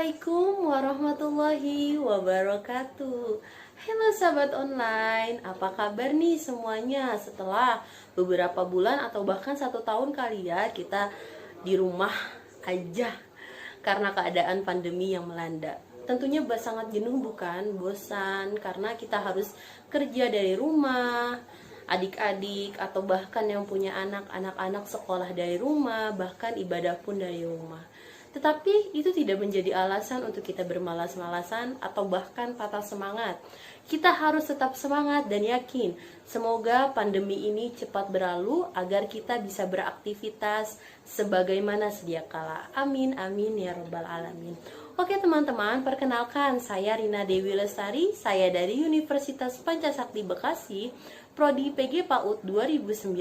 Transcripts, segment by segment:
Assalamualaikum warahmatullahi wabarakatuh. Halo sahabat online, apa kabar nih semuanya? Setelah beberapa bulan atau bahkan 1 tahun kali ya kita di rumah aja karena keadaan pandemi yang melanda. Tentunya sangat jenuh bukan? Bosan karena kita harus kerja dari rumah, adik-adik atau bahkan yang punya anak-anak sekolah dari rumah, bahkan ibadah pun dari rumah. Tetapi itu tidak menjadi alasan untuk kita bermalas-malasan atau bahkan patah semangat. Kita harus tetap semangat dan yakin. Semoga pandemi ini cepat berlalu agar kita bisa beraktivitas sebagaimana sedia kala. Amin, amin ya rabbal alamin. Oke teman-teman, perkenalkan saya Rina Dewi Lestari, saya dari Universitas Pancasakti Bekasi, Prodi PG PAUD 2019.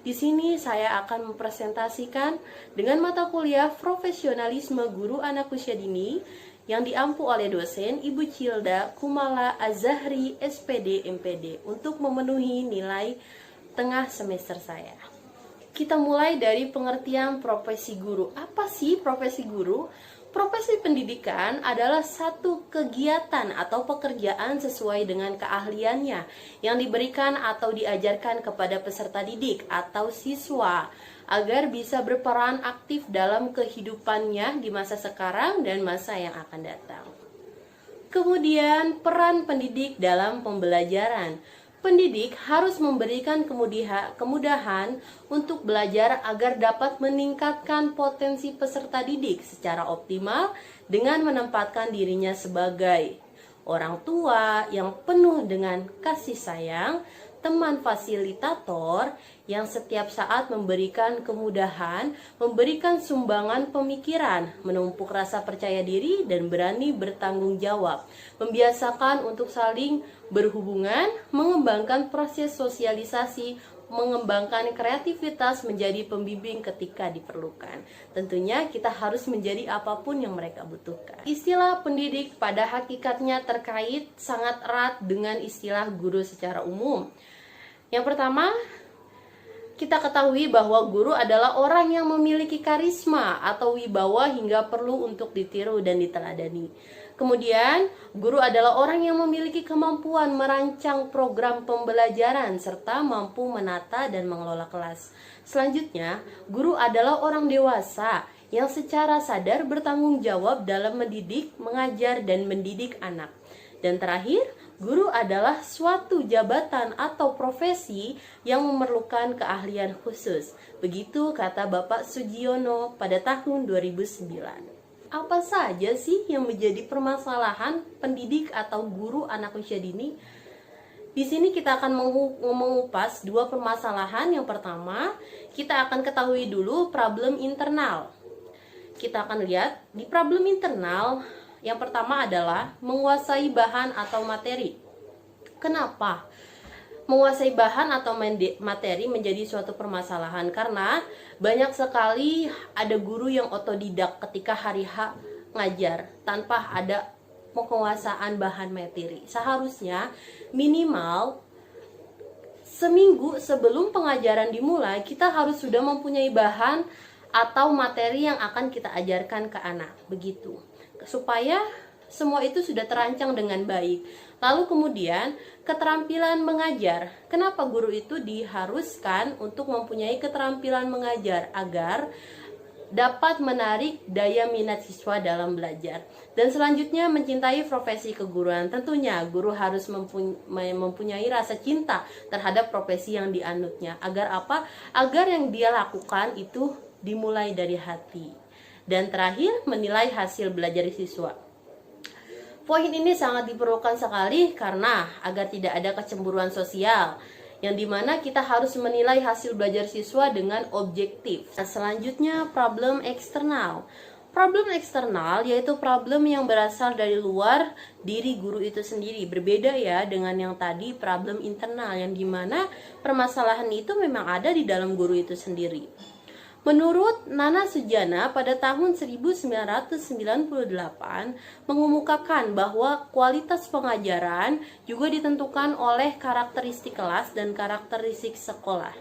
Di sini saya akan mempresentasikan dengan mata kuliah Profesionalisme Guru Anak Usia Dini yang diampu oleh dosen Ibu Cilda Kumala Azahri SPD MPD untuk memenuhi nilai tengah semester saya. Kita mulai dari pengertian profesi guru. Apa sih profesi guru? Profesi pendidikan adalah satu kegiatan atau pekerjaan sesuai dengan keahliannya yang diberikan atau diajarkan kepada peserta didik atau siswa agar bisa berperan aktif dalam kehidupannya di masa sekarang dan masa yang akan datang. Kemudian, peran pendidik dalam pembelajaran. Pendidik harus memberikan kemudahan untuk belajar agar dapat meningkatkan potensi peserta didik secara optimal dengan menempatkan dirinya sebagai orang tua yang penuh dengan kasih sayang, teman fasilitator yang setiap saat memberikan kemudahan, memberikan sumbangan pemikiran, menumpuk rasa percaya diri dan berani bertanggung jawab, membiasakan untuk saling berhubungan, mengembangkan proses sosialisasi, mengembangkan kreativitas menjadi pembimbing ketika diperlukan. Tentunya kita harus menjadi apapun yang mereka butuhkan. Istilah pendidik pada hakikatnya terkait sangat erat dengan istilah guru secara umum. Yang pertama, kita ketahui bahwa guru adalah orang yang memiliki karisma atau wibawa hingga perlu untuk ditiru dan diteladani. Kemudian, guru adalah orang yang memiliki kemampuan merancang program pembelajaran serta mampu menata dan mengelola kelas. Selanjutnya, guru adalah orang dewasa yang secara sadar bertanggung jawab dalam mendidik, mengajar, dan mendidik anak. Dan terakhir, guru adalah suatu jabatan atau profesi yang memerlukan keahlian khusus. Begitu kata Bapak Sugiono pada tahun 2009. Apa saja sih yang menjadi permasalahan pendidik atau guru anak usia dini? Di sini kita akan mengupas dua permasalahan. Yang pertama, kita akan ketahui dulu problem internal. Kita akan lihat di problem internal. Yang pertama adalah menguasai bahan atau materi. Kenapa menguasai bahan atau materi menjadi suatu permasalahan? Karena banyak sekali ada guru yang otodidak ketika hari H ngajar tanpa ada penguasaan bahan materi. Seharusnya minimal seminggu sebelum pengajaran dimulai kita harus sudah mempunyai bahan atau materi yang akan kita ajarkan ke anak, begitu. Supaya semua itu sudah terancang dengan baik. Lalu kemudian keterampilan mengajar. Kenapa guru itu diharuskan untuk mempunyai keterampilan mengajar agar dapat menarik daya minat siswa dalam belajar. Dan selanjutnya mencintai profesi keguruan. Tentunya guru harus mempunyai rasa cinta terhadap profesi yang dianutnya. Agar apa? Agar yang dia lakukan itu dimulai dari hati. Dan terakhir, menilai hasil belajar siswa. Poin ini sangat diperlukan sekali karena agar tidak ada kecemburuan sosial, yang dimana kita harus menilai hasil belajar siswa dengan objektif. Nah, selanjutnya problem eksternal. Problem eksternal yaitu problem yang berasal dari luar diri guru itu sendiri. Berbeda ya dengan yang tadi problem internal, yang dimana permasalahan itu memang ada di dalam guru itu sendiri. Menurut Nana Sujana pada tahun 1998 mengemukakan bahwa kualitas pengajaran juga ditentukan oleh karakteristik kelas dan karakteristik sekolah.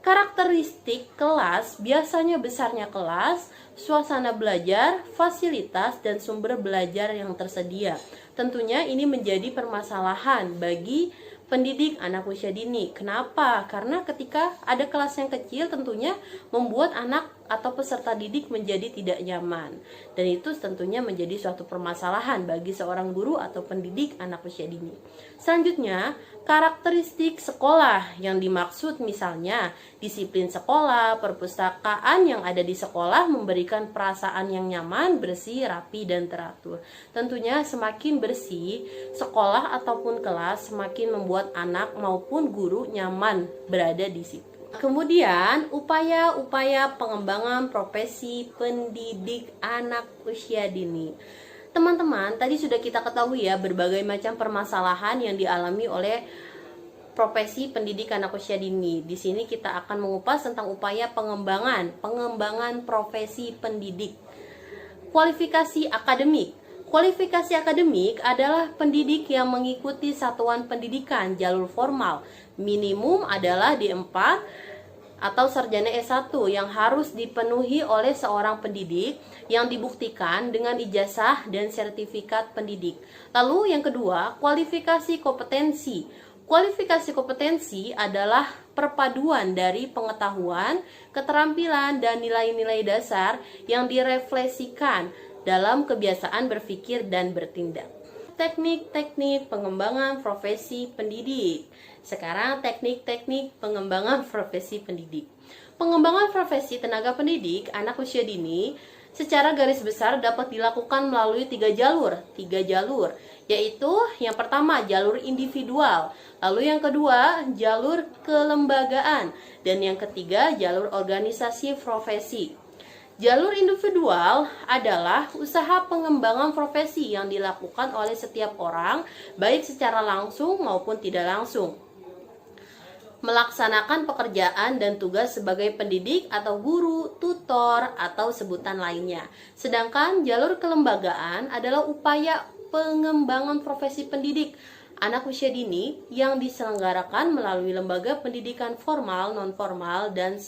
Karakteristik kelas biasanya besarnya kelas, suasana belajar, fasilitas, dan sumber belajar yang tersedia. Tentunya ini menjadi permasalahan bagi pendidik anak usia dini. Kenapa? Karena ketika ada kelas yang kecil tentunya membuat anak atau peserta didik menjadi tidak nyaman. Dan itu tentunya menjadi suatu permasalahan bagi seorang guru atau pendidik anak usia dini. Selanjutnya, karakteristik sekolah yang dimaksud misalnya disiplin sekolah, perpustakaan yang ada di sekolah memberikan perasaan yang nyaman, bersih, rapi, dan teratur. Tentunya semakin bersih sekolah ataupun kelas, semakin membuat anak maupun guru nyaman berada di situ. Kemudian, upaya-upaya pengembangan profesi pendidik anak usia dini. Teman-teman, tadi sudah kita ketahui ya berbagai macam permasalahan yang dialami oleh profesi pendidik anak usia dini. Di sini kita akan mengupas tentang upaya pengembangan profesi pendidik. Kualifikasi akademik. Kualifikasi akademik adalah pendidik yang mengikuti satuan pendidikan jalur formal. Minimum adalah D4 atau sarjana S1 yang harus dipenuhi oleh seorang pendidik yang dibuktikan dengan ijazah dan sertifikat pendidik. Lalu yang kedua, kualifikasi kompetensi. Kualifikasi kompetensi adalah perpaduan dari pengetahuan, keterampilan, dan nilai-nilai dasar yang direfleksikan dalam kebiasaan berpikir dan bertindak. Teknik-teknik pengembangan profesi pendidik. Sekarang teknik-teknik pengembangan profesi pendidik. Pengembangan profesi tenaga pendidik anak usia dini secara garis besar dapat dilakukan melalui tiga jalur, yaitu yang pertama jalur individual, lalu yang kedua jalur kelembagaan, dan yang ketiga jalur organisasi profesi. Jalur individual adalah usaha pengembangan profesi yang dilakukan oleh setiap orang, baik secara langsung maupun tidak langsung, melaksanakan pekerjaan dan tugas sebagai pendidik atau guru, tutor, atau sebutan lainnya. Sedangkan jalur kelembagaan adalah upaya pengembangan profesi pendidik anak usia dini yang diselenggarakan melalui lembaga pendidikan formal, non-formal, dan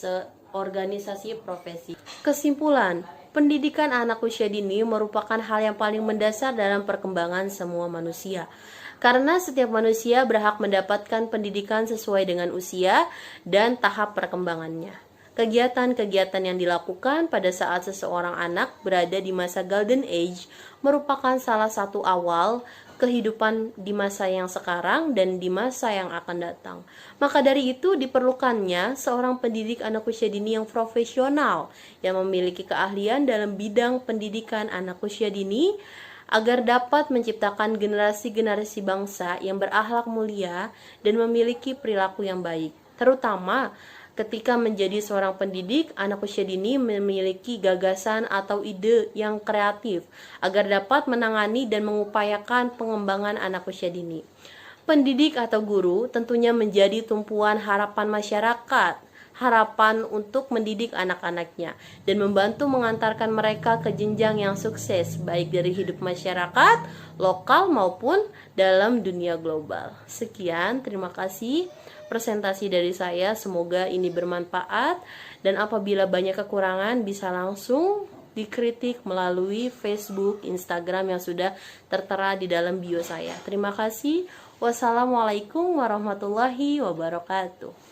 organisasi profesi. Kesimpulan, pendidikan anak usia dini merupakan hal yang paling mendasar dalam perkembangan semua manusia. Karena setiap manusia berhak mendapatkan pendidikan sesuai dengan usia dan tahap perkembangannya. Kegiatan-kegiatan yang dilakukan pada saat seseorang anak berada di masa golden age merupakan salah satu awal kehidupan di masa yang sekarang dan di masa yang akan datang. Maka dari itu diperlukannya seorang pendidik anak usia dini yang profesional yang memiliki keahlian dalam bidang pendidikan anak usia dini agar dapat menciptakan generasi-generasi bangsa yang berakhlak mulia dan memiliki perilaku yang baik. Terutama ketika menjadi seorang pendidik, anak usia dini memiliki gagasan atau ide yang kreatif agar dapat menangani dan mengupayakan pengembangan anak usia dini. Pendidik atau guru tentunya menjadi tumpuan harapan masyarakat, harapan untuk mendidik anak-anaknya dan membantu mengantarkan mereka ke jenjang yang sukses baik dari hidup masyarakat, lokal maupun dalam dunia global. Sekian, terima kasih presentasi dari saya, semoga ini bermanfaat dan apabila banyak kekurangan bisa langsung dikritik melalui Facebook, Instagram yang sudah tertera di dalam bio saya. Terima kasih. Wassalamualaikum warahmatullahi wabarakatuh.